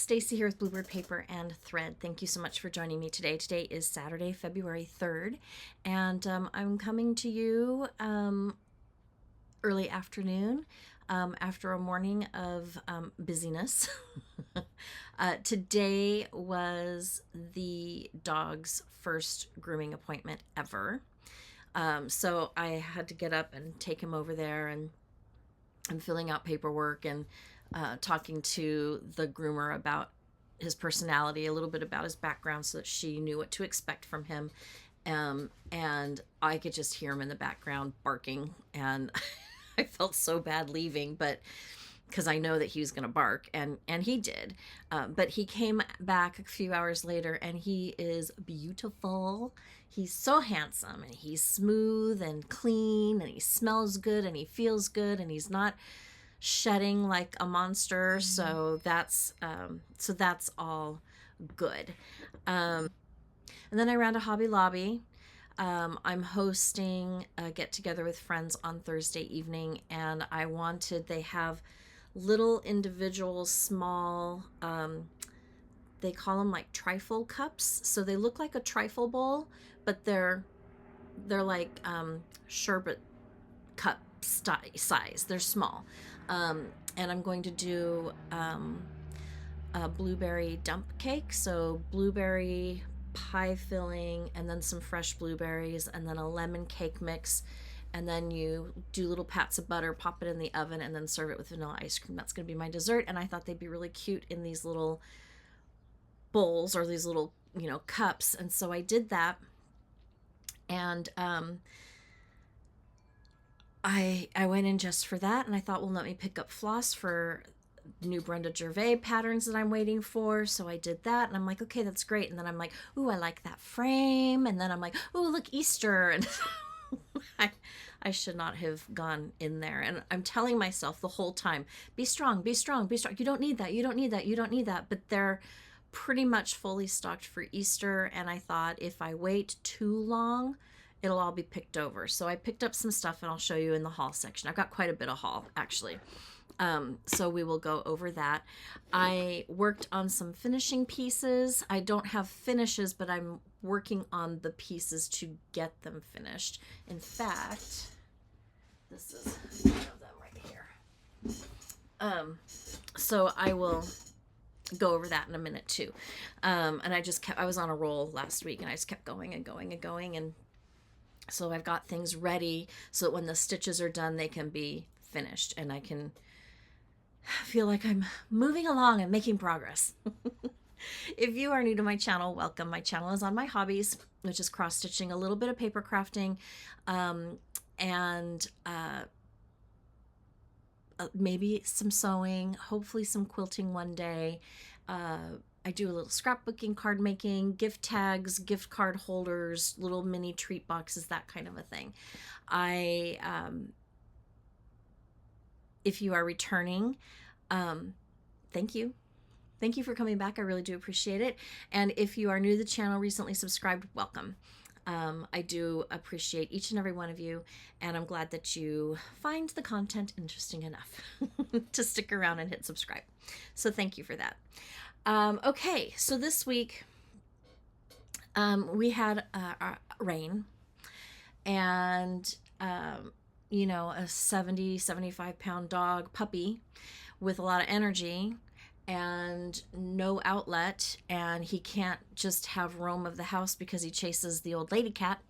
Stacy here with Bluebird Paper and Thread. Thank you so much for joining me today. Today is Saturday, February 3rd, and I'm coming to you early afternoon after a morning of busyness. Today was the dog's first grooming appointment ever. So I had to get up and take him over there, and I'm filling out paperwork and talking to the groomer about his personality, a little bit about his background, so that she knew what to expect from him. And I could just hear him in the background barking, and I felt so bad leaving, but because I know that he was going to bark, and he did. But he came back a few hours later, and he is beautiful. He's so handsome, and he's smooth and clean, and he smells good, and he feels good, and he's not shedding like a monster. So that's all good. And then I ran to Hobby Lobby. I'm hosting a get together with friends on Thursday evening, and they have little individual small, they call them like trifle cups. So they look like a trifle bowl, but they're like sherbet cup size. They're small. And I'm going to do a blueberry dump cake. So blueberry pie filling, and then some fresh blueberries, and then a lemon cake mix. And then you do little pats of butter, pop it in the oven, and then serve it with vanilla ice cream. That's going to be my dessert. And I thought they'd be really cute in these little bowls, or these little, cups. And so I did that. And I went in just for that, and I thought, well, let me pick up floss for new Brenda Gervais patterns that I'm waiting for. So I did that, and I'm like, okay, that's great. And then I'm like, ooh, I like that frame. And then I'm like, ooh, look, Easter. And I should not have gone in there. And I'm telling myself the whole time, be strong, be strong, be strong. You don't need that. You don't need that. You don't need that. But they're pretty much fully stocked for Easter. And I thought, if I wait too long, it'll all be picked over. So I picked up some stuff, and I'll show you in the haul section. I've got quite a bit of haul, actually. So we will go over that. I worked on some finishing pieces. I don't have finishes, but I'm working on the pieces to get them finished. In fact, this is one of them right here. So I will go over that in a minute too. And I was on a roll last week, and I just kept going and going and going. And so I've got things ready so that when the stitches are done, they can be finished, and I can feel like I'm moving along and making progress. If you are new to my channel, welcome. My channel is on my hobbies, which is cross stitching, a little bit of paper crafting, and maybe some sewing, hopefully some quilting one day. I do a little scrapbooking, card making, gift tags, gift card holders, little mini treat boxes, that kind of a thing. If you are returning, thank you. Thank you for coming back. I really do appreciate it. And if you are new to the channel, recently subscribed, welcome. I do appreciate each and every one of you, and I'm glad that you find the content interesting enough to stick around and hit subscribe. So thank you for that. Okay, so this week we had rain, and a 75 pound dog puppy with a lot of energy and no outlet, and he can't just have roam of the house because he chases the old lady cat.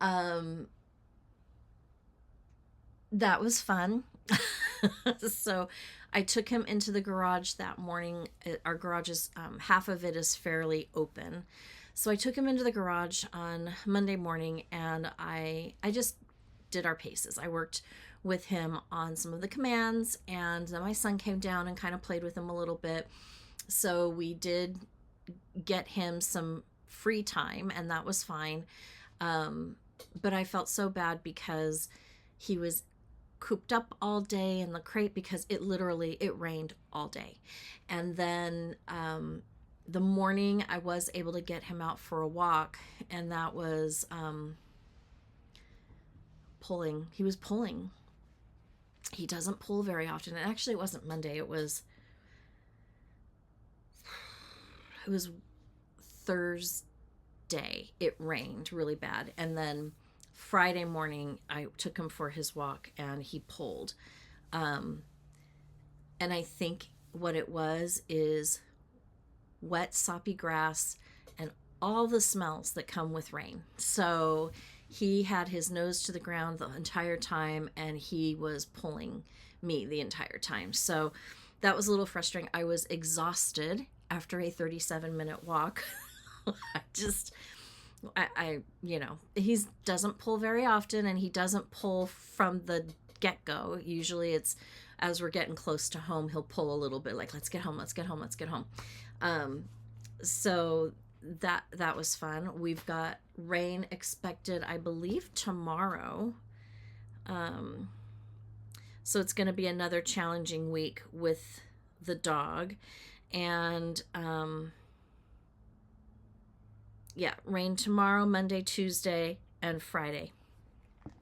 That was fun. So I took him into the garage that morning. Our garage is half of it is fairly open, so I took him into the garage on Monday morning, and I just did our paces. I worked with him on some of the commands, and then my son came down and kind of played with him a little bit. So we did get him some free time, and that was fine. But I felt so bad because he was cooped up all day in the crate because it rained all day. And then the morning I was able to get him out for a walk, and that was pulling. He was pulling. He doesn't pull very often. And actually, it wasn't Monday. It was it was Thursday, it rained really bad. And then Friday morning, I took him for his walk and he pulled. And I think what it was is wet, soppy grass and all the smells that come with rain. So he had his nose to the ground the entire time and he was pulling me the entire time. So that was a little frustrating. I was exhausted after a 37-minute walk. I he doesn't pull very often and he doesn't pull from the get-go. Usually it's as we're getting close to home, he'll pull a little bit like, let's get home, let's get home, let's get home. So that was fun. We've got rain expected, I believe, tomorrow. So it's going to be another challenging week with the dog. And rain tomorrow, Monday, Tuesday, and Friday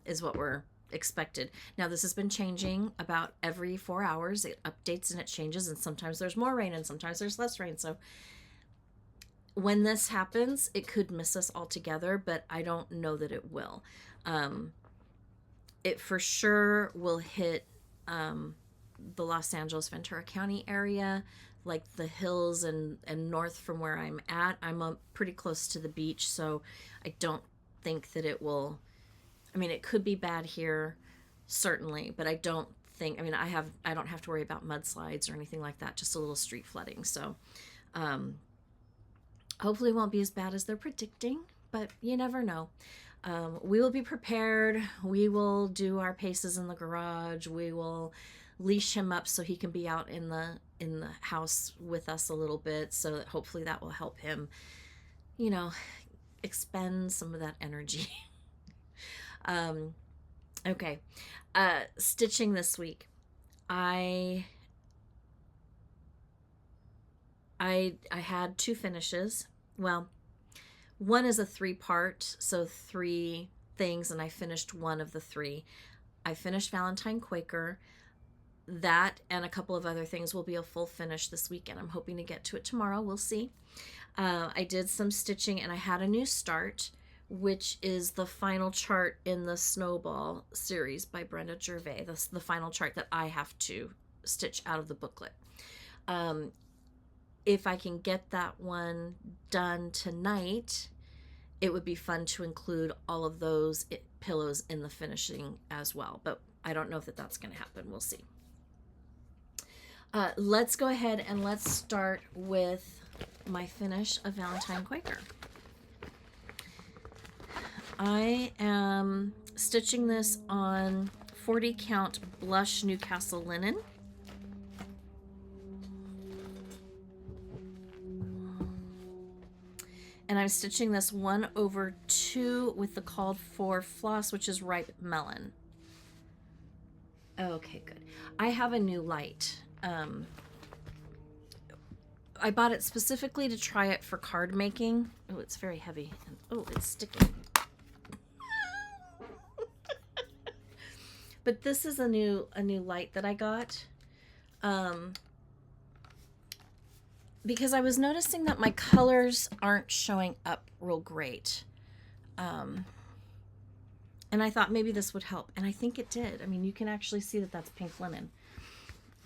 is what we're expected. Now, this has been changing about every 4 hours. It updates and it changes, and sometimes there's more rain and sometimes there's less rain. So when this happens, it could miss us altogether, but I don't know that it will. It for sure will hit the Los Angeles, Ventura County area, like the hills and north from where I'm at. I'm pretty close to the beach, so I don't think that it will. I mean, it could be bad here, certainly, but I don't think. I mean, I don't have to worry about mudslides or anything like that. Just a little street flooding. So, hopefully, it won't be as bad as they're predicting. But you never know. We will be prepared. We will do our paces in the garage. We will leash him up so he can be out in the house with us a little bit, so that hopefully that will help him, expend some of that energy. Okay. Stitching this week. I had 2 finishes. Well, one is a 3-part, so 3 things, and I finished one of the 3. I finished Valentine Quaker. That and a couple of other things will be a full finish this weekend. I'm hoping to get to it tomorrow. We'll see. I did some stitching and I had a new start, which is the final chart in the Snowball series by Brenda Gervais. That's the final chart that I have to stitch out of the booklet. If I can get that one done tonight, it would be fun to include all of those pillows in the finishing as well. But I don't know if that's going to happen. We'll see. Let's go ahead and let's start with my finish of Valentine Quaker. I am stitching this on 40 count blush Newcastle linen. And I'm stitching this 1/2 with the called for floss, which is ripe melon. Okay, good. I have a new light. I bought it specifically to try it for card making. Oh, it's very heavy. Oh, it's sticking. But this is a new light that I got. Because I was noticing that my colors aren't showing up real great. And I thought maybe this would help. And I think it did. I mean, you can actually see that that's pink linen.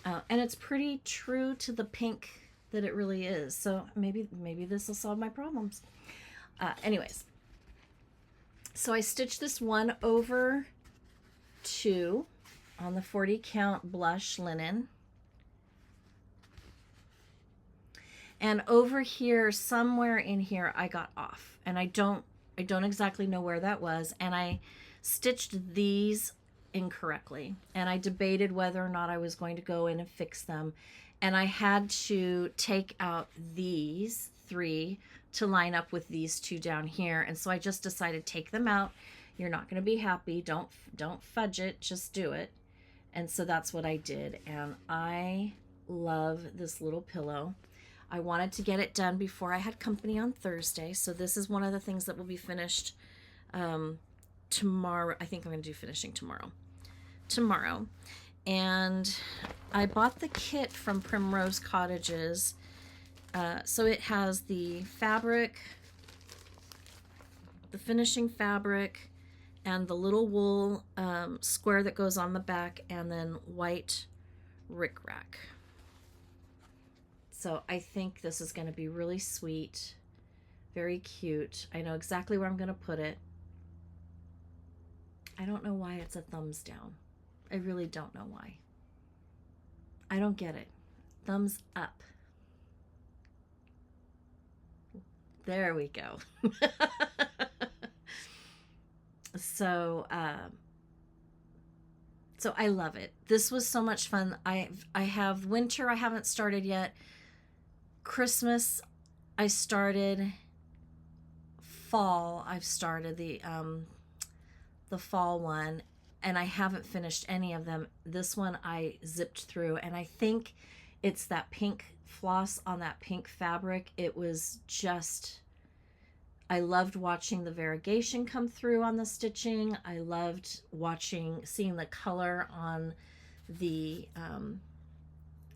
And it's pretty true to the pink that it really is. So maybe this will solve my problems. Anyways. So I stitched this 1/2 on the 40 count blush linen. And over here, somewhere in here, I got off. And I don't exactly know where that was. And I stitched these incorrectly. And I debated whether or not I was going to go in and fix them. And I had to take out these 3 to line up with these 2 down here. And so I just decided, take them out. You're not going to be happy. Don't fudge it. Just do it. And so that's what I did. And I love this little pillow. I wanted to get it done before I had company on Thursday. So this is one of the things that will be finished tomorrow. I think I'm going to do finishing tomorrow. And I bought the kit from Primrose Cottages So it has the fabric, the finishing fabric, and the little wool square that goes on the back, and then white rickrack. So I think this is going to be really sweet, very cute. I know exactly where I'm going to put it. I don't know why it's a thumbs down. I really don't know why. I don't get it. Thumbs up. There we go. So I love it. This was so much fun. I have winter I haven't started yet. Christmas I started. Fall I've started the fall one, and I haven't finished any of them. This one I zipped through, and I think it's that pink floss on that pink fabric. It was just, I loved watching the variegation come through on the stitching. I loved seeing the color on the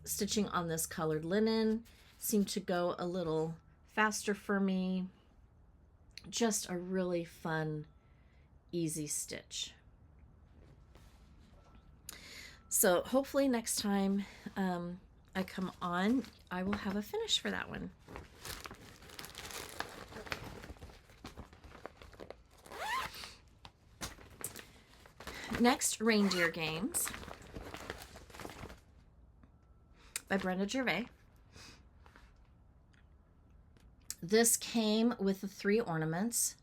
stitching on this colored linen. Seemed to go a little faster for me. Just a really fun, easy stitch. So hopefully next time I come on, I will have a finish for that one. Next, Reindeer Games by Brenda Gervais. This came with the 3 ornaments.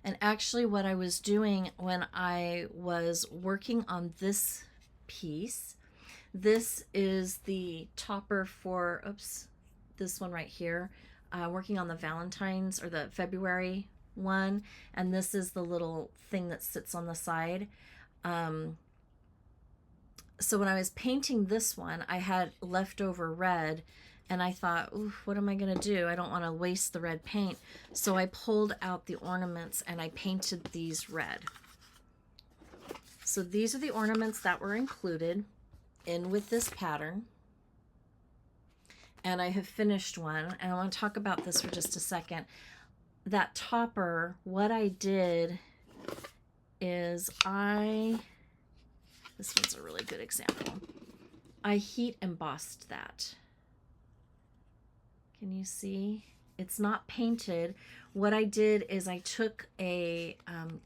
And actually what I was doing when I was working on this piece, this is the topper for, this one right here, working on the Valentine's or the February one, and this is the little thing that sits on the side. So when I was painting this one, I had leftover red, and I thought, ooh, what am I going to do? I don't want to waste the red paint. So I pulled out the ornaments and I painted these red. So these are the ornaments that were included in with this pattern. And I have finished one, and I want to talk about this for just a second. That topper, what I did is this one's a really good example. I heat embossed that. Can you see? It's not painted. What I did is I took a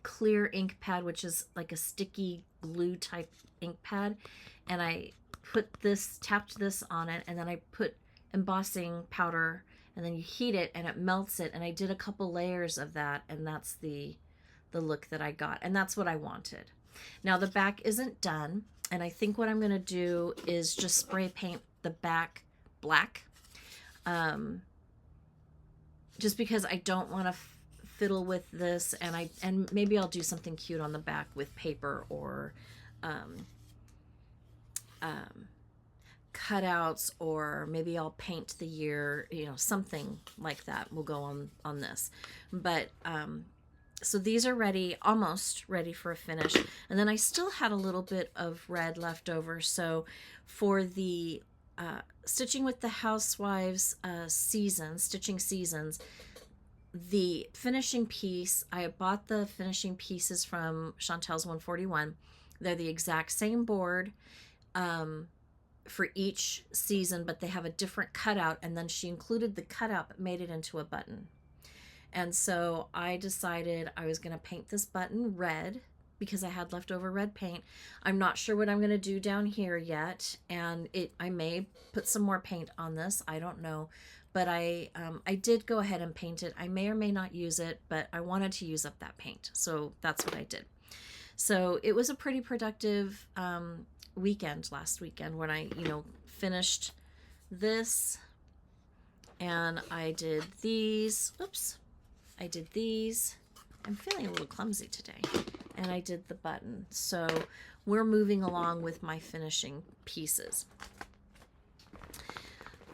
clear ink pad, which is like a sticky glue type ink pad, and I tapped this on it, and then I put embossing powder, and then you heat it and it melts it, and I did a couple layers of that, and that's the look that I got, and that's what I wanted. Now the back isn't done, and I think what I'm going to do is just spray paint the back black. Just because I don't want to fiddle with this, and maybe I'll do something cute on the back with paper or cutouts, or maybe I'll paint the year, something like that will go on this. But so these are ready, almost ready for a finish, and then I still had a little bit of red left over. So for the stitching with the Housewives stitching seasons, the finishing piece, I bought the finishing pieces from Chantel's 141. They're the exact same board for each season, but they have a different cutout, and then she included the cutout but made it into a button. And so I decided I was going to paint this button red because I had leftover red paint. I'm not sure what I'm going to do down here yet, and I may put some more paint on this. I don't know, but I did go ahead and paint it. I may or may not use it, but I wanted to use up that paint, so that's what I did. So it was a pretty productive weekend last weekend when I finished this, and I did these. I did these. I'm feeling a little clumsy today. And I did the button. So we're moving along with my finishing pieces.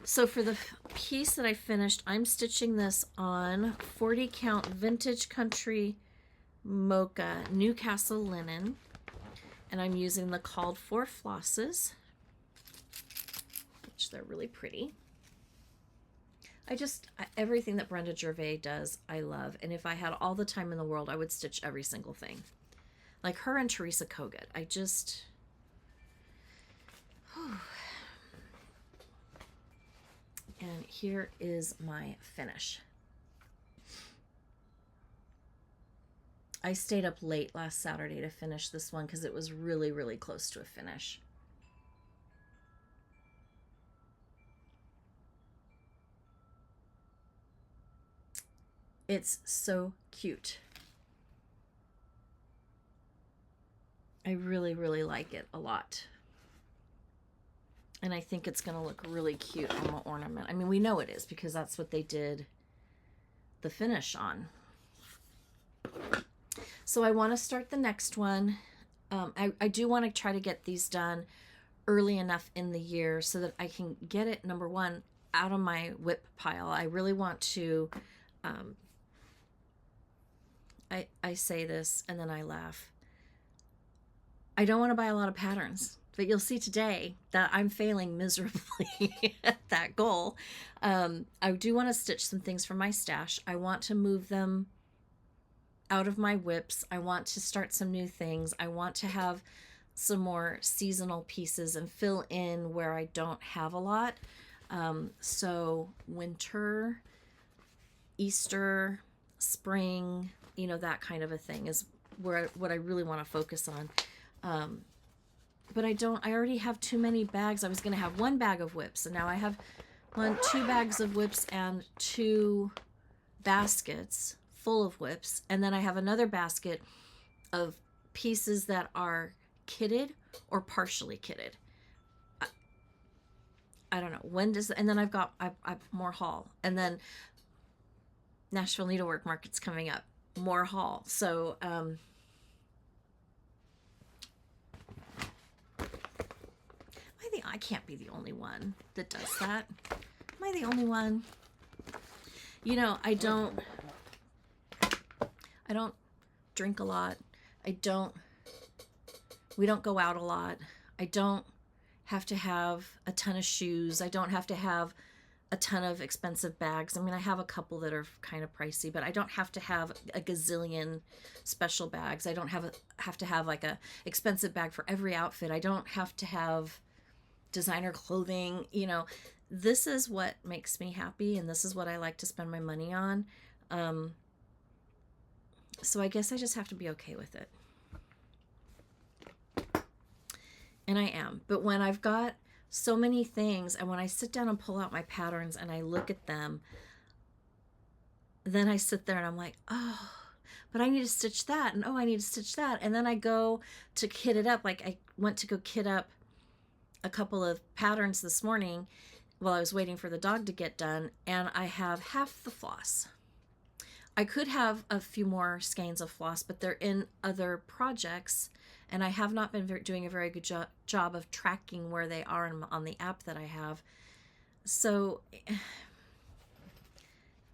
So for the piece that I finished, I'm stitching this on 40 count Vintage Country Mocha Newcastle linen. And I'm using the called for flosses. stitch. They're really pretty. Everything that Brenda Gervais does, I love. And if I had all the time in the world, I would stitch every single thing. Like her and Teresa Kogut. And here is my finish. I stayed up late last Saturday to finish this one because it was really, really close to a finish. It's so cute. I really, really like it a lot. And I think it's going to look really cute on the ornament. I mean, we know it is because that's what they did the finish on. So I want to start the next one. I do want to try to get these done early enough in the year so that I can get it, number one, out of my whip pile. I really want to, I say this and then I laugh. I don't want to buy a lot of patterns, but you'll see today that I'm failing miserably at that goal. I do want to stitch some things from my stash. I want to move them out of my whips. I want to start some new things. I want to have some more seasonal pieces and fill in where I don't have a lot. So winter, Easter, spring, you know, that kind of a thing is what I really want to focus on. But I already have too many bags. I was going to have one bag of whips, and now I have two bags of whips and 2 baskets full of whips. And then I have another basket of pieces that are kitted or partially kitted. I don't know and then I've more haul, and then Nashville Needlework Market's coming up, more haul. So, I can't be the only one that does that. Am I the only one? You know, I don't drink a lot. We don't go out a lot. I don't have to have a ton of shoes. I don't have to have a ton of expensive bags. I mean, I have a couple that are kind of pricey, but I don't have to have a gazillion special bags. I don't have to have like a expensive bag for every outfit. I don't have to have designer clothing. You know, this is what makes me happy, and this is what I like to spend my money on. So I guess I just have to be okay with it. And I am. But when I've got so many things, and when I sit down and pull out my patterns and I look at them, then I sit there and I'm like, oh, but I need to stitch that, and oh, I need to stitch that. And then I go to kit it up. Like I went to go kit up a couple of patterns this morning while I was waiting for the dog to get done, and I have half the floss. I could have a few more skeins of floss, but they're in other projects, and I have not been doing a very good job of tracking where they are on the app that I have. So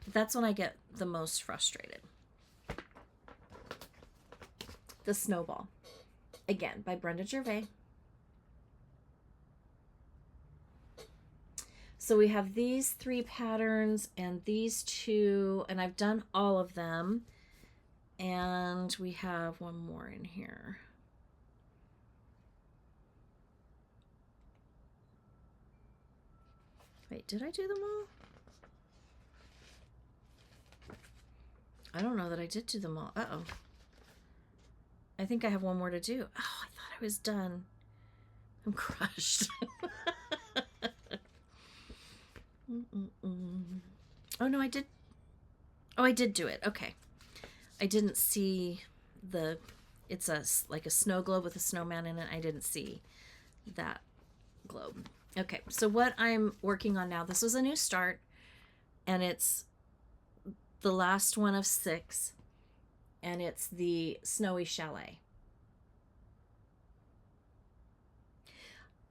that's when I get the most frustrated. The Snowball, again, by Brenda Gervais. So we have these 3 patterns and these 2, and I've done all of them. And we have one more in here. Wait, did I do them all? I don't know that I did do them all. Uh-oh. I think I have one more to do. Oh, I thought I was done. I'm crushed. Oh, no, I did. Oh, I did do it. Okay. I didn't see it's like a snow globe with a snowman in it. I didn't see that globe. Okay. So what I'm working on now, this was a new start, and it's the last one of 6, and it's the Snowy Chalet.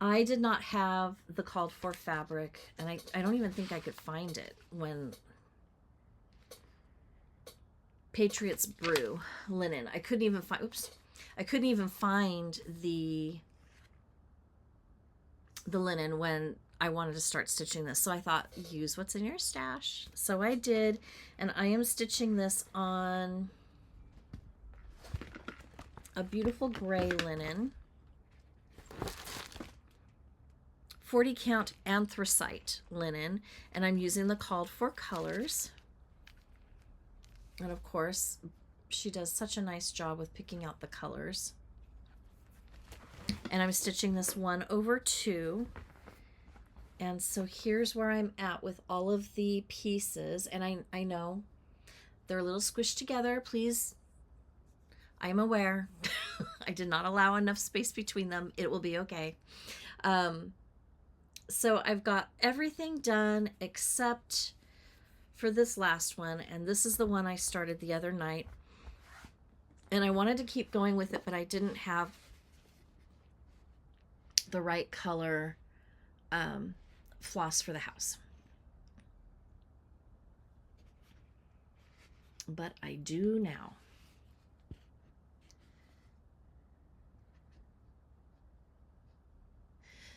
I did not have the called for fabric, and I don't even think I could find it when Patriots Brew linen. I couldn't even find the linen when I wanted to start stitching this. So I thought, use what's in your stash. So I did, and I am stitching this on a beautiful gray linen, 40 count anthracite linen, and I'm using the called for colors. And of course, she does such a nice job with picking out the colors. And I'm stitching this 1/2. And so here's where I'm at with all of the pieces. And I know they're a little squished together. Please, I am aware. I did not allow enough space between them. It will be okay. So I've got everything done except for this last one. And this is the one I started the other night. And I wanted to keep going with it, but I didn't have the right color floss for the house. But I do now.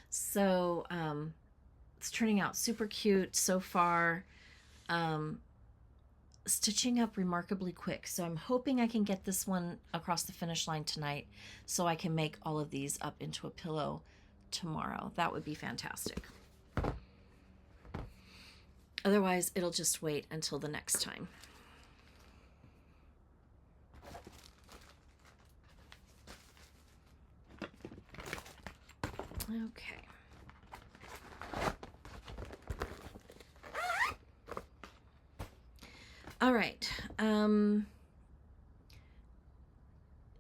So it's turning out super cute so far. Stitching up remarkably quick. So I'm hoping I can get this one across the finish line tonight so I can make all of these up into a pillow tomorrow. That would be fantastic. Otherwise, it'll just wait until the next time. Okay. All right.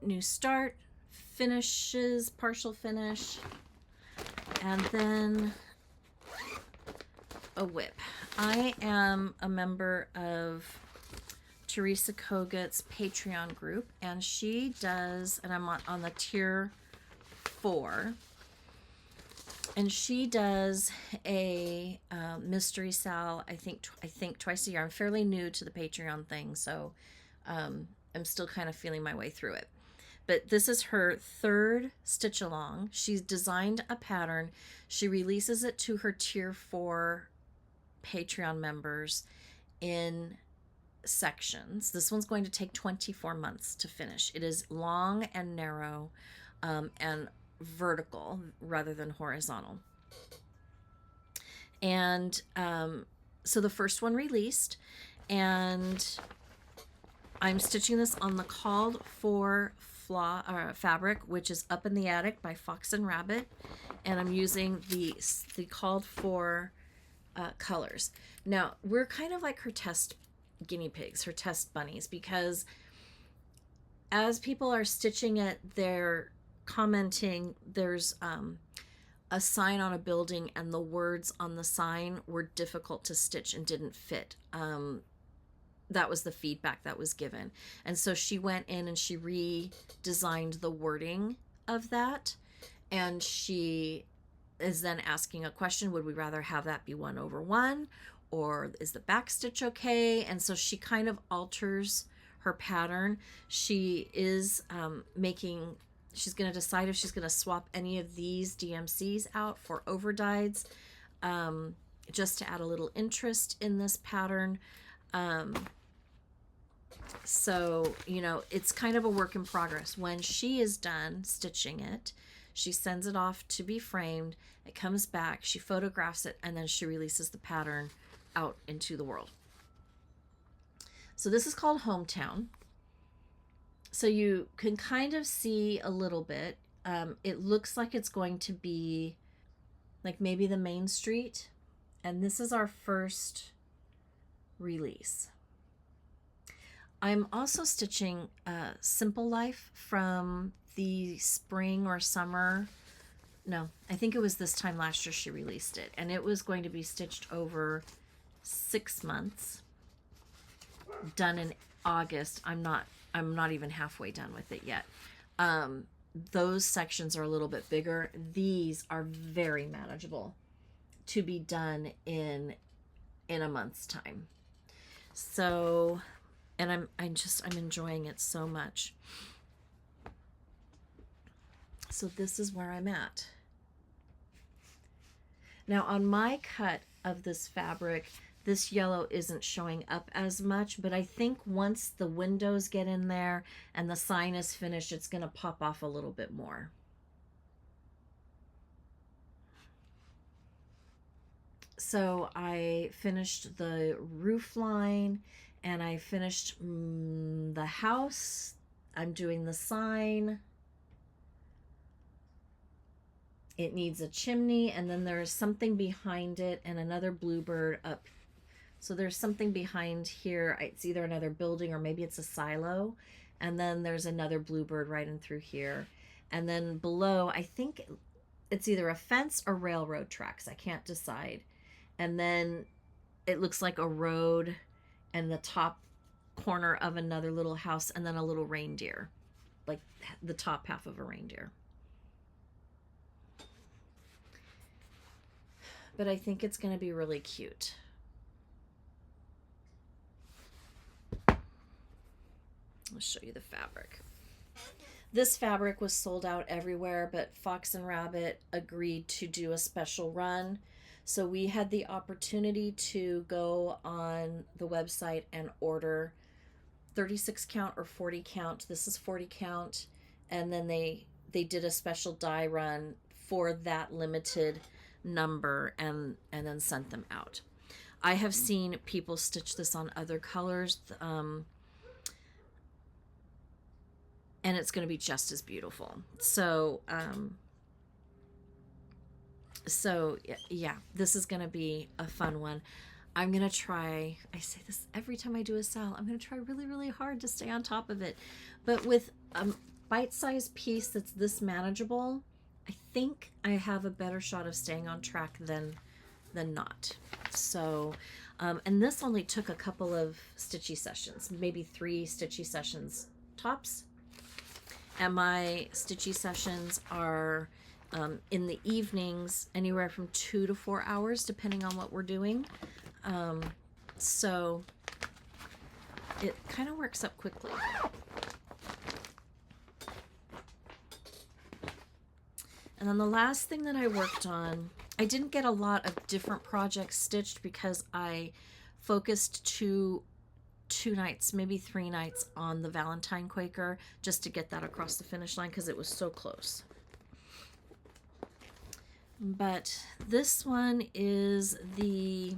New start, finishes, partial finish, and then a whip. I am a member of Teresa Kogut's Patreon group, and she does, and I'm on the tier 4, and she does a mystery sal. I think twice a year. I'm fairly new to the Patreon thing, so I'm still kind of feeling my way through it. But this is her 3rd stitch along. She's designed a pattern. She releases it to her tier 4 Patreon members in sections. This one's going to take 24 months to finish. It is long and narrow and vertical rather than horizontal. And so the first one released, and I'm stitching this on the called for fabric, which is Up in the Attic by Fox and Rabbit, and I'm using the called for colors. Now, we're kind of like her test guinea pigs, her test bunnies, because as people are stitching it, they're commenting there's a sign on a building and the words on the sign were difficult to stitch and didn't fit. That was the feedback that was given. And so she went in and she redesigned the wording of that. And she is then asking a question, would we rather have that be 1/1? Or is the back stitch okay? And so she kind of alters her pattern. She is she's going to decide if she's going to swap any of these DMCs out for overdyes, just to add a little interest in this pattern. So, you know, it's kind of a work in progress. When she is done stitching it, she sends it off to be framed. It comes back, she photographs it, and then she releases the pattern out into the world. So this is called Hometown. So you can kind of see a little bit. It looks like it's going to be like maybe the main street. And this is our first release. I'm also stitching Simple Life from the spring or summer. No, I think it was this time last year she released it. And it was going to be stitched over 6 months. Done in August. I'm not even halfway done with it yet. Those sections are a little bit bigger. These are very manageable to be done in a month's time. So, and I'm enjoying it so much. So this is where I'm at. Now on my cut of this fabric, this yellow isn't showing up as much, but I think once the windows get in there and the sign is finished, it's going to pop off a little bit more. So I finished the roof line and I finished the house. I'm doing the sign. It needs a chimney, and then there's something behind it and another bluebird up. So there's something behind here. It's either another building or maybe it's a silo. And then there's another bluebird right in through here. And then below, I think it's either a fence or railroad tracks. I can't decide. And then it looks like a road and the top corner of another little house and then a little reindeer, like the top half of a reindeer. But I think it's going to be really cute. I'll show you the fabric. This fabric was sold out everywhere, but Fox and Rabbit agreed to do a special run. So we had the opportunity to go on the website and order 36 count or 40 count. This is 40 count. And then they did a special dye run for that limited number and then sent them out. I have seen people stitch this on other colors, and it's going to be just as beautiful. So yeah, this is going to be a fun one. I'm going to try, I say this every time I do a sale, I'm going to try really, really hard to stay on top of it. But with a bite-sized piece that's this manageable, I think I have a better shot of staying on track than not. So, and this only took a couple of stitchy sessions, maybe 3 stitchy sessions tops. And my stitchy sessions are in the evenings, anywhere from 2 to 4 hours, depending on what we're doing. So it kind of works up quickly. And then the last thing that I worked on, I didn't get a lot of different projects stitched because I focused two nights, maybe 3 nights on the Valentine Quaker just to get that across the finish line because it was so close. But this one is the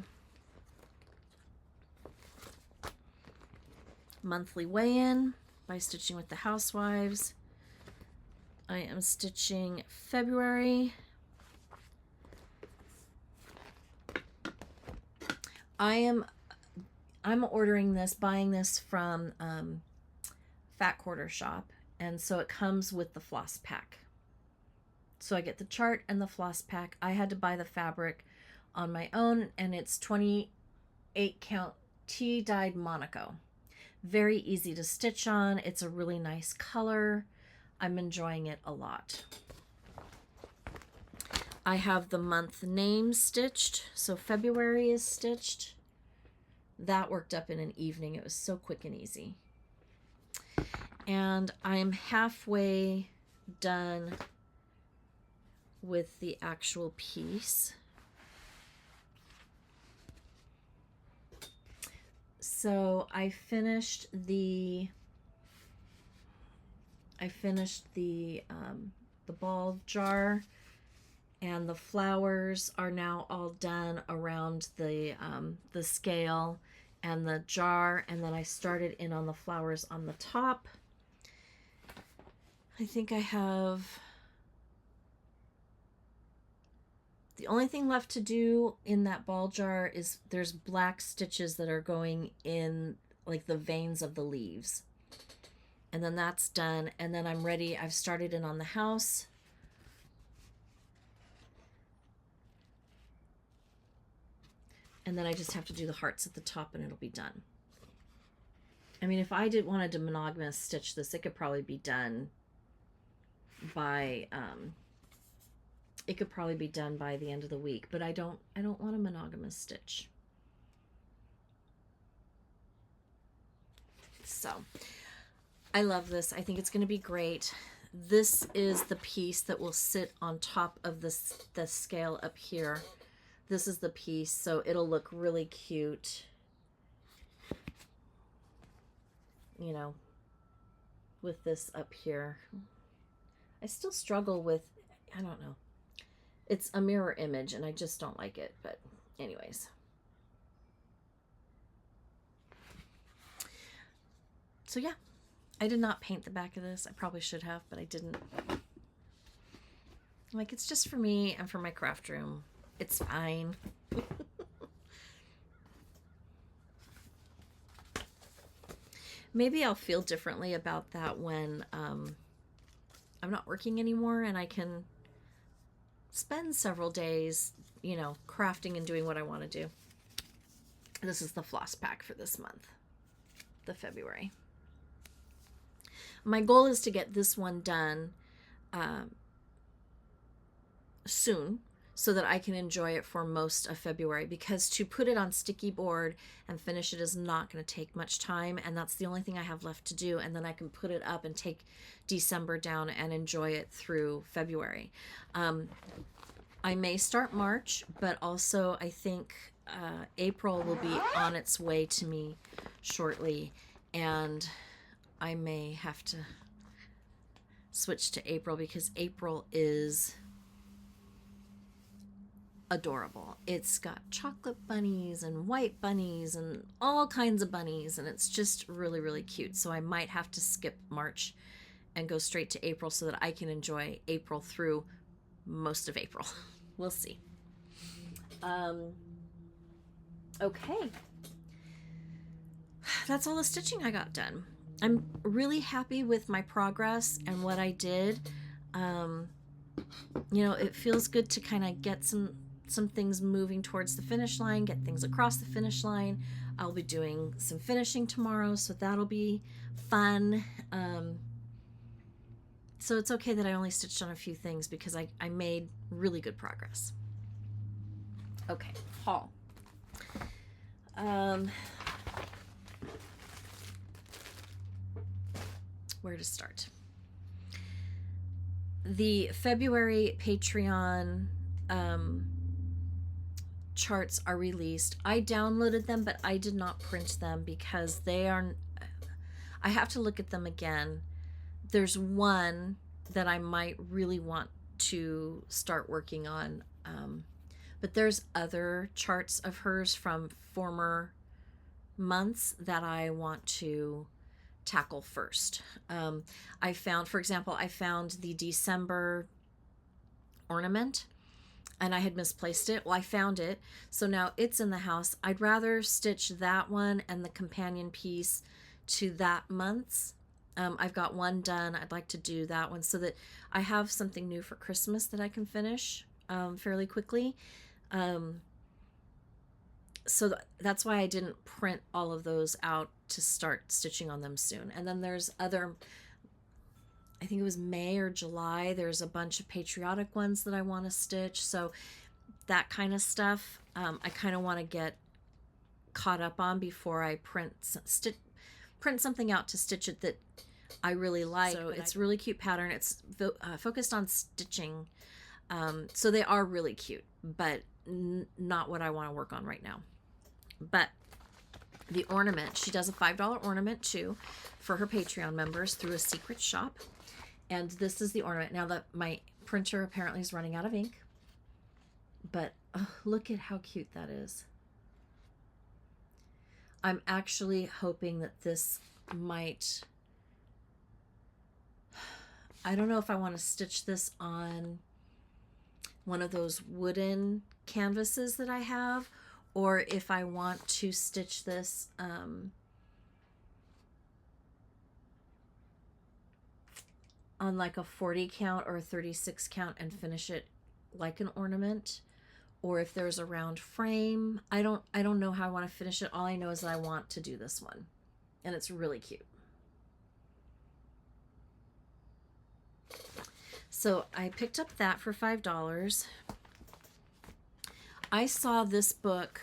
monthly weigh-in by Stitching with the Housewives. I am stitching February. I'm ordering this, buying this from Fat Quarter Shop, and so it comes with the floss pack. So I get the chart and the floss pack. I had to buy the fabric on my own, and it's 28 count tea dyed Monaco. Very easy to stitch on. It's a really nice color. I'm enjoying it a lot. I have the month name stitched. So February is stitched. That worked up in an evening. It was so quick and easy. And I'm halfway done with the actual piece. So I finished the ball jar, and the flowers are now all done around the scale and the jar, and then I started in on the flowers on the top. I think I have the only thing left to do in that ball jar is there's black stitches that are going in like the veins of the leaves. And then that's done. And then I'm ready. I've started in on the house. And then I just have to do the hearts at the top and it'll be done. I mean, if I did wanted to monogamous stitch this, it could probably be done by the end of the week, but I don't want a monogamous stitch. So I love this. I think it's going to be great. This is the piece that will sit on top of the scale up here. This is the piece, so it'll look really cute, you know, with this up here. I still struggle with, I don't know. It's a mirror image and I just don't like it, but anyways. So yeah, I did not paint the back of this. I probably should have, but I didn't. Like, it's just for me and for my craft room. It's fine. Maybe I'll feel differently about that when I'm not working anymore and I can spend several days, you know, crafting and doing what I want to do. This is the floss pack for this month, the February. My goal is to get this one done soon so that I can enjoy it for most of February, because to put it on sticky board and finish it is not going to take much time, and that's the only thing I have left to do, and then I can put it up and take December down and enjoy it through February. I may start March, but also I think April will be on its way to me shortly, and I may have to switch to April because April is adorable. It's got chocolate bunnies and white bunnies and all kinds of bunnies, and it's just really, really cute. So I might have to skip March and go straight to April so that I can enjoy April through most of April. We'll see. Okay. That's all the stitching I got done. I'm really happy with my progress and what I did. You know, it feels good to kind of get some things moving towards the finish line, get things across the finish line. I'll be doing some finishing tomorrow, so that'll be fun. So it's okay that I only stitched on a few things because I made really good progress. Okay, haul. Where to start? The February Patreon charts are released. I downloaded them, but I did not print them because they are, I have to look at them again. There's one that I might really want to start working on, but there's other charts of hers from former months that I want to tackle first. I found, for example, I found the December ornament and I had misplaced it. Well, I found it, so now it's in the house. I'd rather stitch that one and the companion piece to that month's. I've got one done. I'd like to do that one so that I have something new for Christmas that I can finish fairly quickly. So that's why I didn't print all of those out to start stitching on them soon. And then there's other, I think it was May or July, there's a bunch of patriotic ones that I want to stitch. So that kind of stuff, I kind of want to get caught up on before I print something out to stitch it that I really like. So it's a really cute pattern. It's focused on stitching. So they are really cute, but not what I want to work on right now. But the ornament, she does a $5 ornament too for her Patreon members through a secret shop. And this is the ornament. Now that my printer apparently is running out of ink, but look at how cute that is. I'm actually hoping that this might, I don't know if I want to stitch this on one of those wooden canvases that I have, or if I want to stitch this on like a 40 count or a 36 count and finish it like an ornament, or if there's a round frame. I don't know how I want to finish it. All I know is that I want to do this one, and it's really cute. So I picked up that for $5. I saw this book,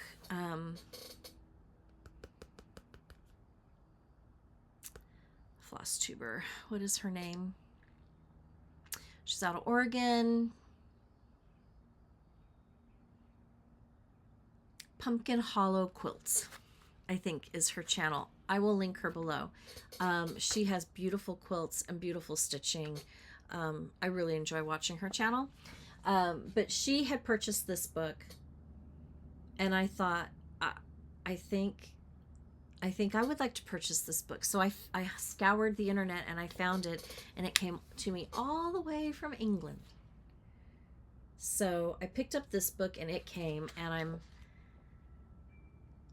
floss tuber. What is her name? She's out of Oregon. Pumpkin Hollow Quilts, I think is her channel. I will link her below. She has beautiful quilts and beautiful stitching. I really enjoy watching her channel. But she had purchased this book, and I thought, I think I would like to purchase this book. So I scoured the internet and I found it, and it came to me all the way from England. So I picked up this book and it came, and I'm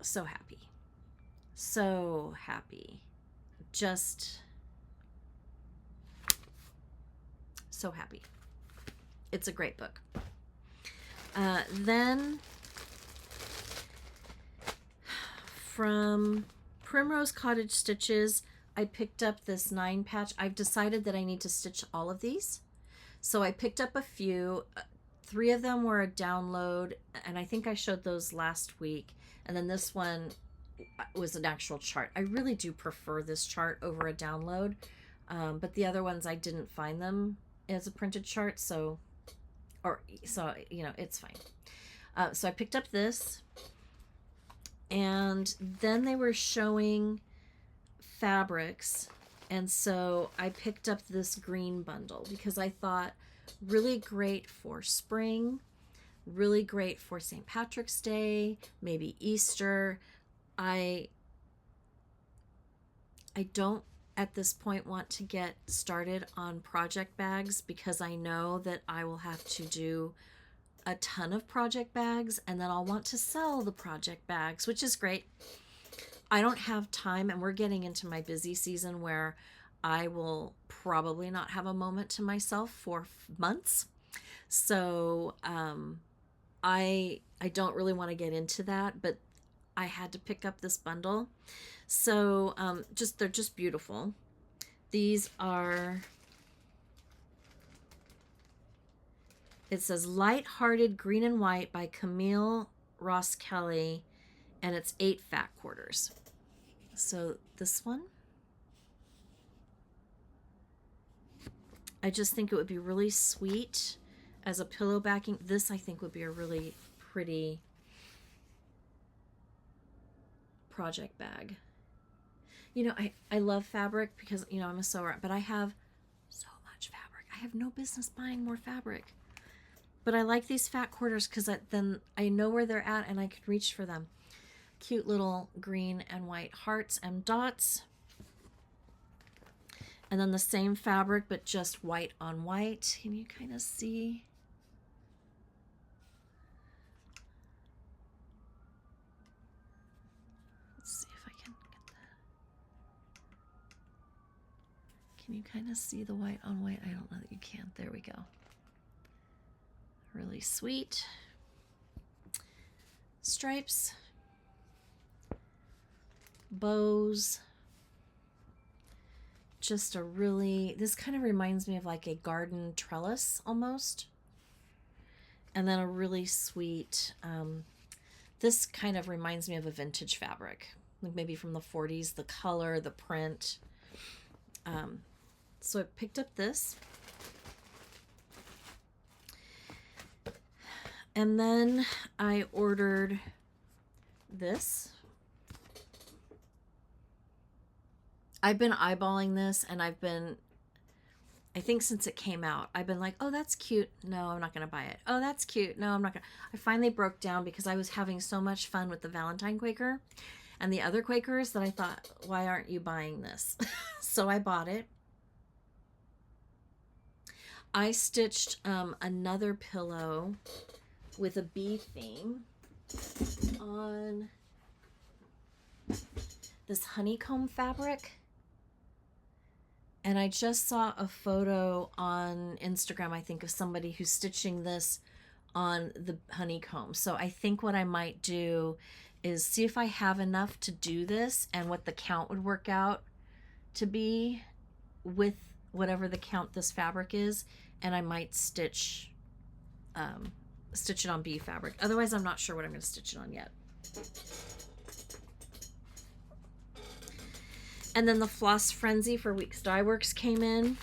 so happy. So happy. Just so happy. It's a great book. Then from Primrose Cottage Stitches, I picked up this 9 patch. I've decided that I need to stitch all of these. So I picked up a few. 3 of them were a download, and I think I showed those last week. And then this one was an actual chart. I really do prefer this chart over a download. But the other ones, I didn't find them as a printed chart. So, you know, it's fine. So I picked up this. And then they were showing fabrics, and so I picked up this green bundle because I thought really great for spring, really great for St. Patrick's Day, maybe Easter. I don't at this point want to get started on project bags because I know that I will have to do a ton of project bags, and then I'll want to sell the project bags, which is great. I don't have time, and we're getting into my busy season where I will probably not have a moment to myself for months. So I don't really want to get into that, but I had to pick up this bundle. So they're just beautiful. These are, it says Light-Hearted Green and White by Camille Ross Kelly, and it's 8 fat quarters. So this one, I just think it would be really sweet as a pillow backing. This I think would be a really pretty project bag. You know, I love fabric because, you know, I'm a sewer, but I have so much fabric. I have no business buying more fabric. But I like these fat quarters because then I know where they're at and I can reach for them. Cute little green and white hearts and dots. And then the same fabric, but just white on white. Can you kind of see? Let's see if I can get that. Can you kind of see the white on white? I don't know that you can. There we go. Really sweet. Stripes. Bows. Just a really, this kind of reminds me of like a garden trellis almost. And then a really sweet, this kind of reminds me of a vintage fabric, like maybe from the 40s, the color, the print. So I picked up this. And then I ordered this. I've been eyeballing this, and I think since it came out, I've been like, oh, that's cute. No, I'm not going to buy it. Oh, that's cute. No, I'm not going to. I finally broke down because I was having so much fun with the Valentine Quaker and the other Quakers that I thought, why aren't you buying this? So I bought it. I stitched another pillow with a bee theme on this honeycomb fabric. And I just saw a photo on Instagram, I think, of somebody who's stitching this on the honeycomb. So I think what I might do is see if I have enough to do this and what the count would work out to be with whatever the count this fabric is. And I might stitch it on bee fabric. Otherwise, I'm not sure what I'm going to stitch it on yet. And then the Floss Frenzy for Weeks Dye Works came in.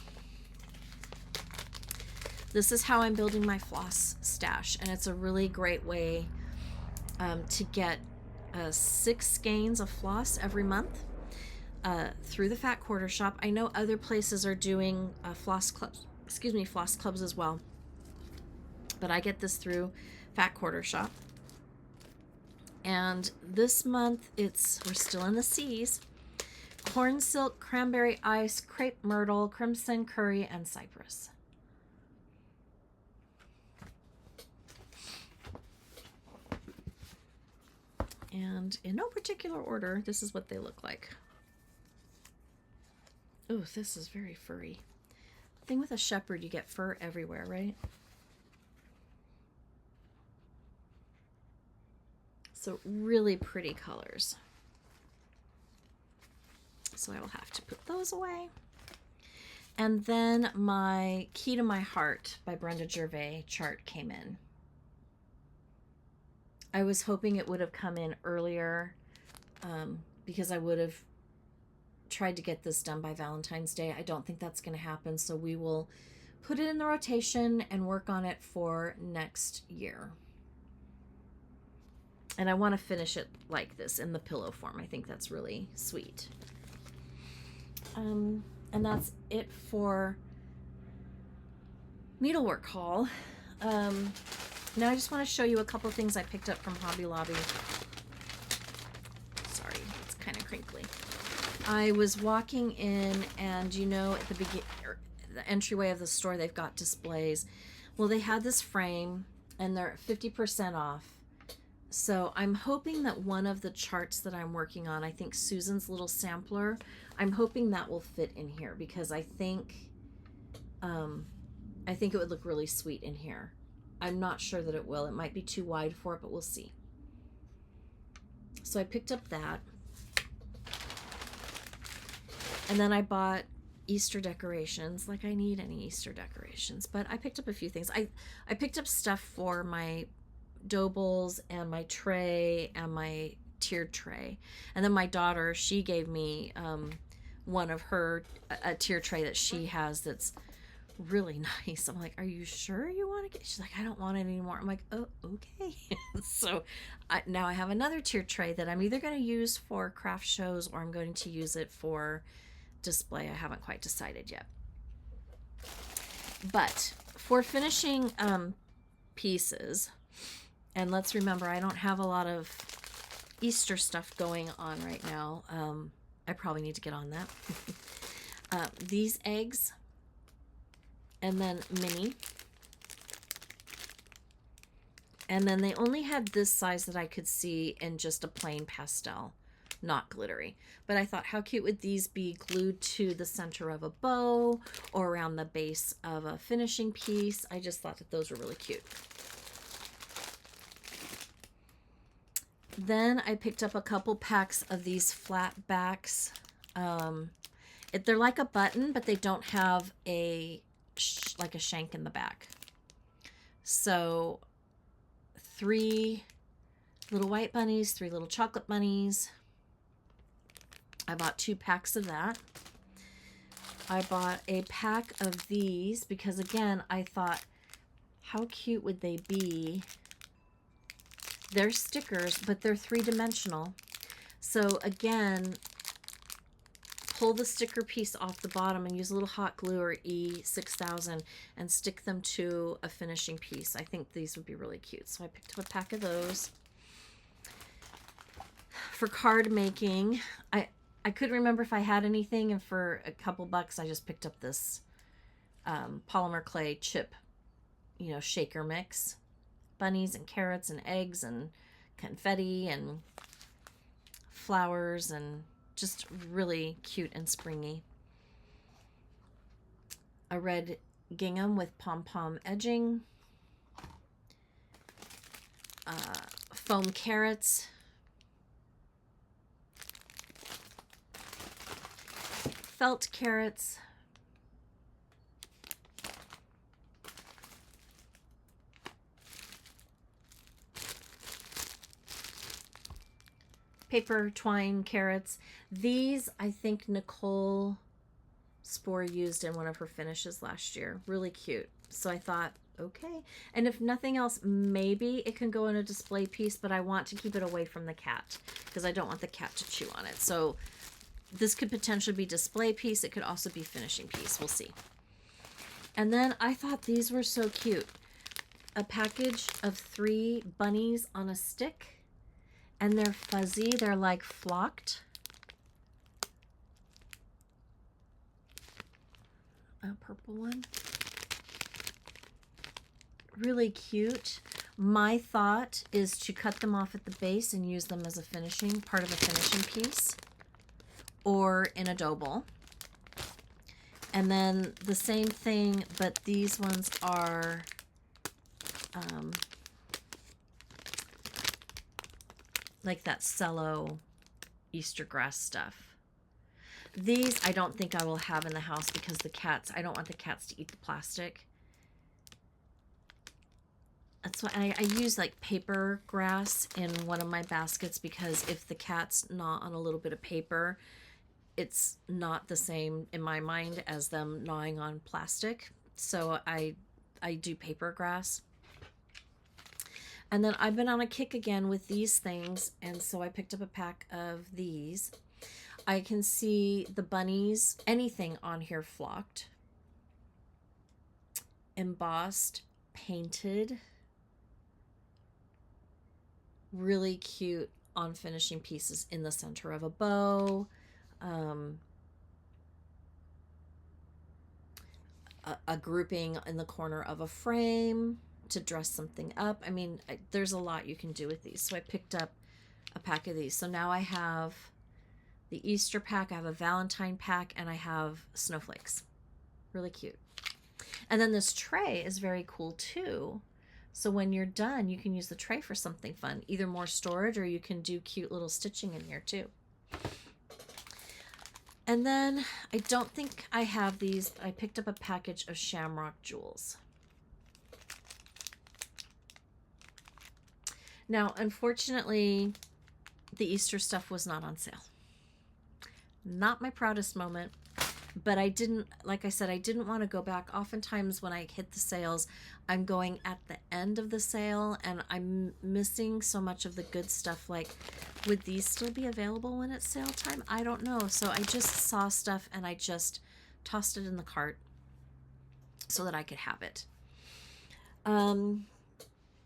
This is how I'm building my floss stash, and it's a really great way to get 6 skeins of floss every month through the Fat Quarter Shop. I know other places are doing floss clubs, floss clubs as well, but I get this through Fat Quarter Shop. And this month we're still in the C's: corn silk, cranberry ice, crepe myrtle, crimson curry, and cypress. And in no particular order, this is what they look like. Oh, this is very furry. The thing with a shepherd, you get fur everywhere, right? So really pretty colors. So I will have to put those away. And then my Key to My Heart by Brenda Gervais chart came in. I was hoping it would have come in earlier because I would have tried to get this done by Valentine's Day. I don't think that's going to happen, so we will put it in the rotation and work on it for next year. And I want to finish it like this in the pillow form. I think that's really sweet. And that's it for needlework haul. Now I just want to show you a couple things I picked up from Hobby Lobby. Sorry, it's kind of crinkly. I was walking in, and you know, at the entryway of the store, they've got displays. Well, they had this frame, and they're 50% off. So I'm hoping that one of the charts that I'm working on, I think Susan's little sampler, I'm hoping that will fit in here, because I think it would look really sweet in here. I'm not sure that it will. It might be too wide for it, but we'll see. So I picked up that. And then I bought Easter decorations. Like, I need any Easter decorations, but I picked up a few things. I picked up stuff for my dough bowls and my tray and my tiered tray. And then my daughter, she gave me one of a tiered tray that she has that's really nice. I'm like, are you sure you want to get? She's like, I don't want it anymore. I'm like, oh, okay. So now I have another tiered tray that I'm either going to use for craft shows or I'm going to use it for display. I haven't quite decided yet. But for finishing pieces, and let's remember, I don't have a lot of Easter stuff going on right now. I probably need to get on that. These eggs, and then mini. And then they only had this size that I could see in just a plain pastel, not glittery. But I thought, how cute would these be glued to the center of a bow or around the base of a finishing piece? I just thought that those were really cute. Then I picked up a couple packs of these flat backs. They're like a button, but they don't have like a shank in the back. So 3 little white bunnies, 3 little chocolate bunnies. I bought 2 packs of that. I bought a pack of these because, again, I thought, how cute would they be? They're stickers, but they're 3-dimensional. So again, pull the sticker piece off the bottom and use a little hot glue or E6000 and stick them to a finishing piece. I think these would be really cute. So I picked up a pack of those. For card making, I couldn't remember if I had anything, and for a couple bucks I just picked up this polymer clay chip, shaker mix. Bunnies and carrots and eggs and confetti and flowers, and just really cute and springy. A red gingham with pom-pom edging. Foam carrots. Felt carrots. Paper twine carrots. These, I think Nicole Spore used in one of her finishes last year. Really cute. So I thought, okay. And if nothing else, maybe it can go in a display piece, but I want to keep it away from the cat because I don't want the cat to chew on it. So this could potentially be display piece. It could also be finishing piece. We'll see. And then I thought these were so cute. A package of 3 bunnies on a stick, and they're fuzzy. They're like flocked. A purple one. Really cute. My thought is to cut them off at the base and use them as a finishing, part of a finishing piece, or in a dough bowl. And then the same thing, but these ones are like that cello Easter grass stuff. These I don't think I will have in the house because the cats, I don't want the cats to eat the plastic. That's why I use like paper grass in one of my baskets, because if the cats gnaw on a little bit of paper, it's not the same in my mind as them gnawing on plastic. So I do paper grass. And then I've been on a kick again with these things, and so I picked up a pack of these. I can see the bunnies, anything on here flocked, embossed, painted, really cute on finishing pieces in the center of a bow. A grouping in the corner of a frame to dress something up. I mean, there's a lot you can do with these. So I picked up a pack of these. So now I have the Easter pack, I have a Valentine pack, and I have snowflakes. Really cute. And then this tray is very cool too. So when you're done, you can use the tray for something fun, either more storage, or you can do cute little stitching in here too. And then I don't think I have these. I picked up a package of shamrock jewels. Now, unfortunately, the Easter stuff was not on sale. Not my proudest moment, but I didn't, like I said, I didn't want to go back. Oftentimes when I hit the sales, I'm going at the end of the sale and I'm missing so much of the good stuff. Like, would these still be available when it's sale time? I don't know. So I just saw stuff and I just tossed it in the cart so that I could have it.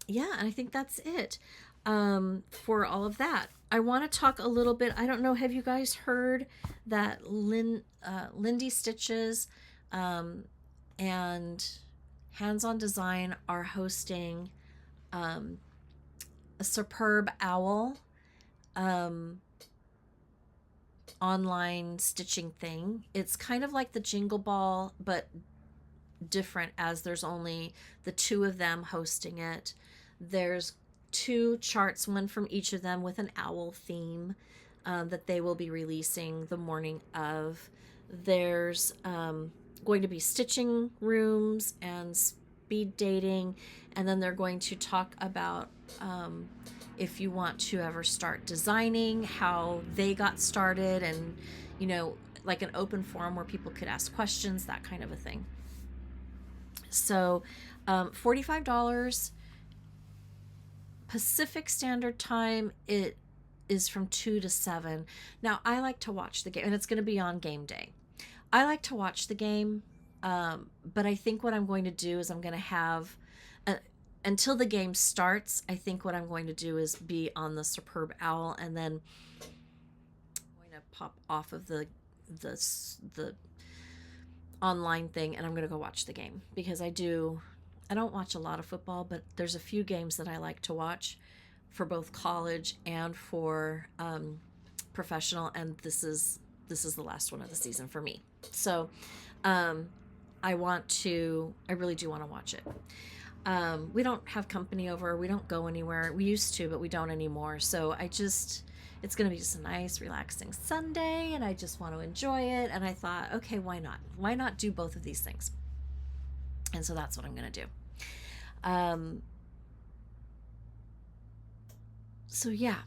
Yeah, and I think that's it for all of that. I want to talk a little bit. I don't know. Have you guys heard that Lindy Stitches and Hands on Design are hosting a superb owl online stitching thing? It's kind of like the Jingle Ball, but different, as there's only the 2 of them hosting it. There's 2 charts, one from each of them with an owl theme that they will be releasing the morning of. There's going to be stitching rooms and speed dating, and then they're going to talk about if you want to ever start designing, how they got started, and you know, like an open forum where people could ask questions, that kind of a thing. So $45 Pacific Standard Time. It is from 2 to 7. Now, I like to watch the game, and it's going to be on game day. I like to watch the game, but I think what I'm going to do is I'm going to have, until the game starts, I think what I'm going to do is be on the Superb Owl, and then I'm going to pop off of the online thing, and I'm going to go watch the game, because I don't watch a lot of football, but there's a few games that I like to watch for both college and for professional, and this is the last one of the season for me. So I really do want to watch it. We don't have company over. We don't go anywhere. We used to, but we don't anymore. So it's going to be just a nice, relaxing Sunday, and I just want to enjoy it. And I thought, okay, why not? Why not do both of these things? And so that's what I'm going to do. So yeah.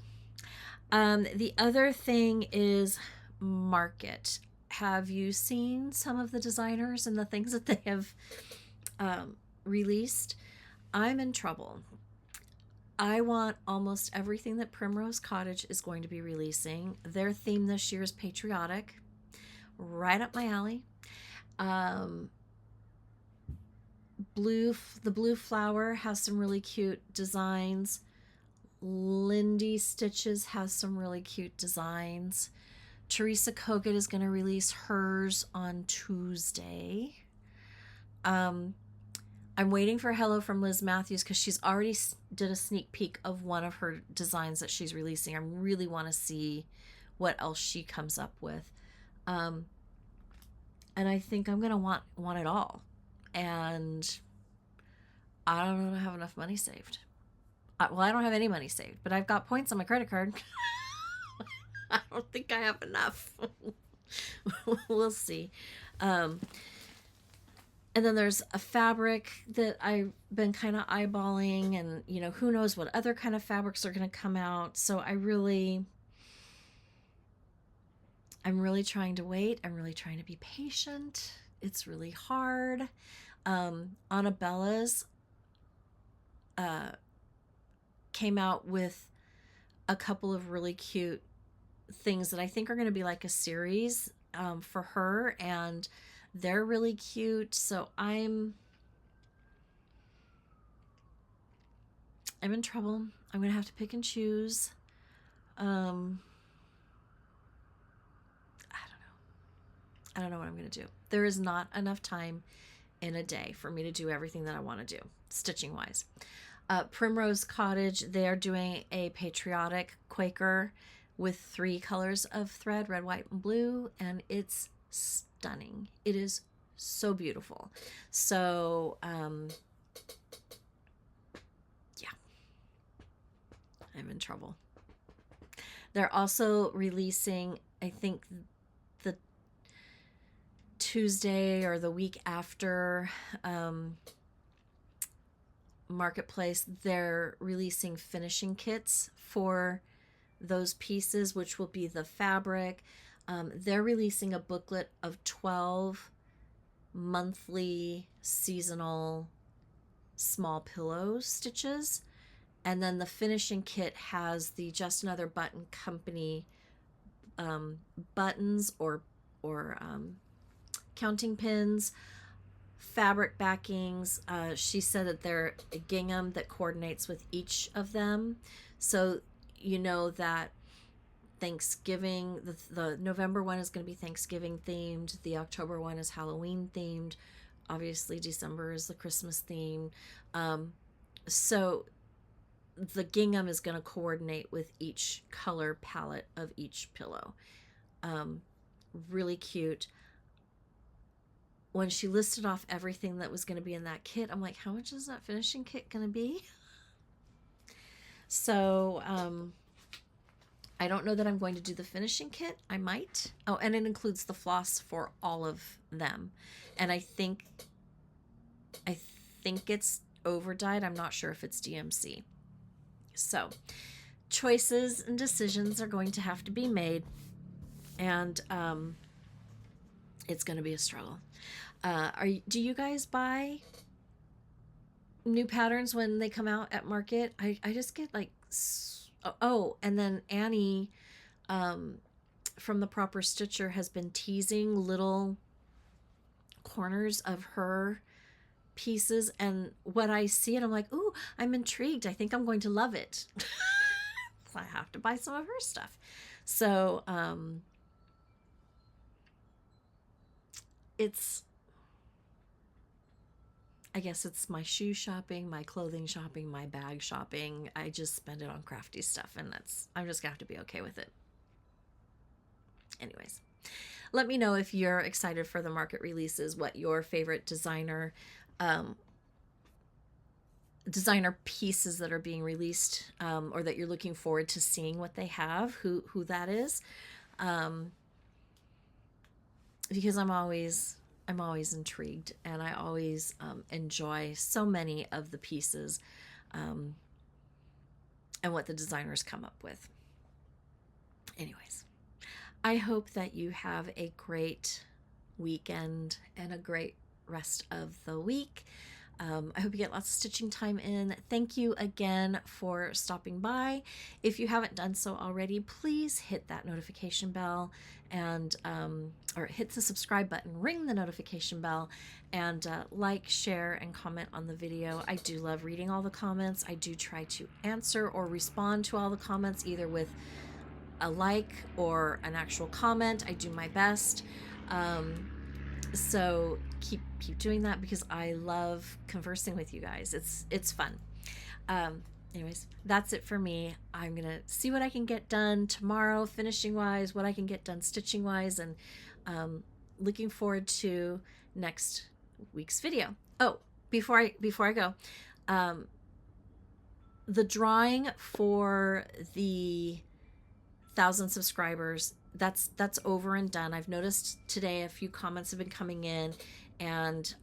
The other thing is market. Have you seen some of the designers and the things that they have released, I'm in trouble. I want almost everything that Primrose Cottage is going to be releasing. Their theme this year is patriotic, right up my alley. Um, the blue flower has some really cute designs. Lindy Stitches has some really cute designs. Teresa Kogut is going to release hers on Tuesday. I'm waiting for Hello from Liz Matthews because she's already did a sneak peek of one of her designs that she's releasing. I really want to see what else she comes up with. And I think I'm going to want it all. And I don't have enough money saved. Well, I don't have any money saved, but I've got points on my credit card. I don't think I have enough. We'll see. And then there's a fabric that I've been kind of eyeballing, and who knows what other kind of fabrics are going to come out. So I'm really trying to wait. I'm really trying to be patient. It's really hard. Annabella's came out with a couple of really cute things that I think are going to be like a series for her, and they're really cute. So I'm in trouble. I'm going to have to pick and choose. I don't know what I'm going to do. There is not enough time in a day for me to do everything that I want to do, stitching wise. Primrose Cottage, they are doing a patriotic Quaker with 3 colors of thread, red, white, and blue, and it's stunning. It is so beautiful. So, yeah, I'm in trouble. They're also releasing, I think, the Tuesday or the week after Marketplace, they're releasing finishing kits for those pieces, which will be the fabric. They're releasing a booklet of 12 monthly seasonal small pillow stitches, and then the finishing kit has the Just Another Button Company buttons or counting pins, fabric backings. She said that they're a gingham that coordinates with each of them, so that Thanksgiving, the November one is going to be Thanksgiving themed, the October one is Halloween themed, obviously December is the Christmas theme. So the gingham is going to coordinate with each color palette of each pillow. Really cute. When she listed off everything that was going to be in that kit, I'm like, how much is that finishing kit going to be? So I don't know that I'm going to do the finishing kit. I might. Oh, and it includes the floss for all of them. And I think it's over dyed. I'm not sure if it's DMC. So choices and decisions are going to have to be made, and it's going to be a struggle. Do you guys buy new patterns when they come out at market? I just get like, and then Annie from the Proper Stitcher has been teasing little corners of her pieces, and what I see, and I'm like, ooh, I'm intrigued. I think I'm going to love it. So I have to buy some of her stuff. So I guess it's my shoe shopping, my clothing shopping, my bag shopping. I just spend it on crafty stuff, and I'm just gonna have to be okay with it. Anyways, let me know if you're excited for the market releases, what your favorite designer pieces that are being released, or that you're looking forward to seeing what they have, who that is, because I'm always intrigued, and I always enjoy so many of the pieces and what the designers come up with. Anyways, I hope that you have a great weekend and a great rest of the week. I hope you get lots of stitching time in. Thank you again for stopping by. If you haven't done so already, please hit that notification bell and or hit the subscribe button, ring the notification bell, and like, share, and comment on the video. I do love reading all the comments. I do try to answer or respond to all the comments, either with a like or an actual comment. I do my best. So keep doing that, because I love conversing with you guys. It's fun. Anyways, that's it for me. I'm gonna see what I can get done tomorrow, finishing wise, what I can get done stitching wise, and looking forward to next week's video. Oh, before I go, the drawing for the 1,000 subscribers, that's over and done. I've noticed today a few comments have been coming in, and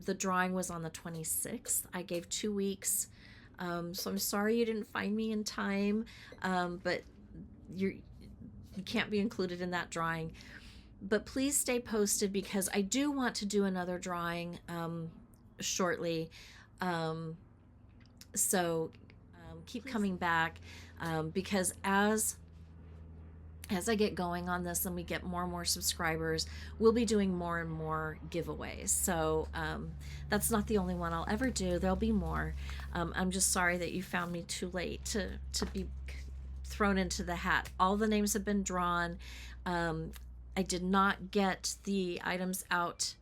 the drawing was on the 26th. I gave 2 weeks, so I'm sorry you didn't find me in time, but you can't be included in that drawing. But please stay posted, because I do want to do another drawing shortly. So keep coming back, because as I get going on this and we get more and more subscribers, we'll be doing more and more giveaways. So that's not the only one I'll ever do. There'll be more. I'm just sorry that you found me too late to be thrown into the hat. All the names have been drawn. I did not get the items out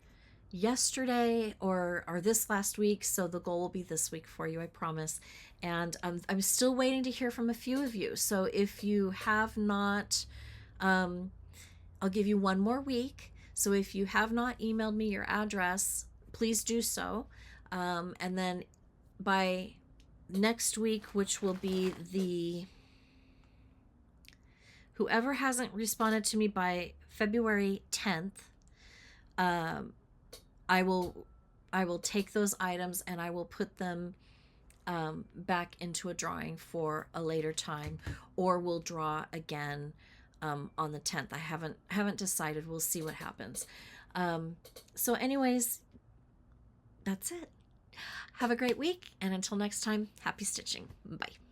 yesterday or this last week, so the goal will be this week for you, I promise. And I'm still waiting to hear from a few of you. So if you have not, I'll give you one more week. So if you have not emailed me your address, please do so. And then by next week, which will be whoever hasn't responded to me by February 10th, I will take those items and I will put them back into a drawing for a later time, or we'll draw again on the 10th. I haven't decided. We'll see what happens. So anyways, that's it. Have a great week, and until next time, happy stitching. Bye.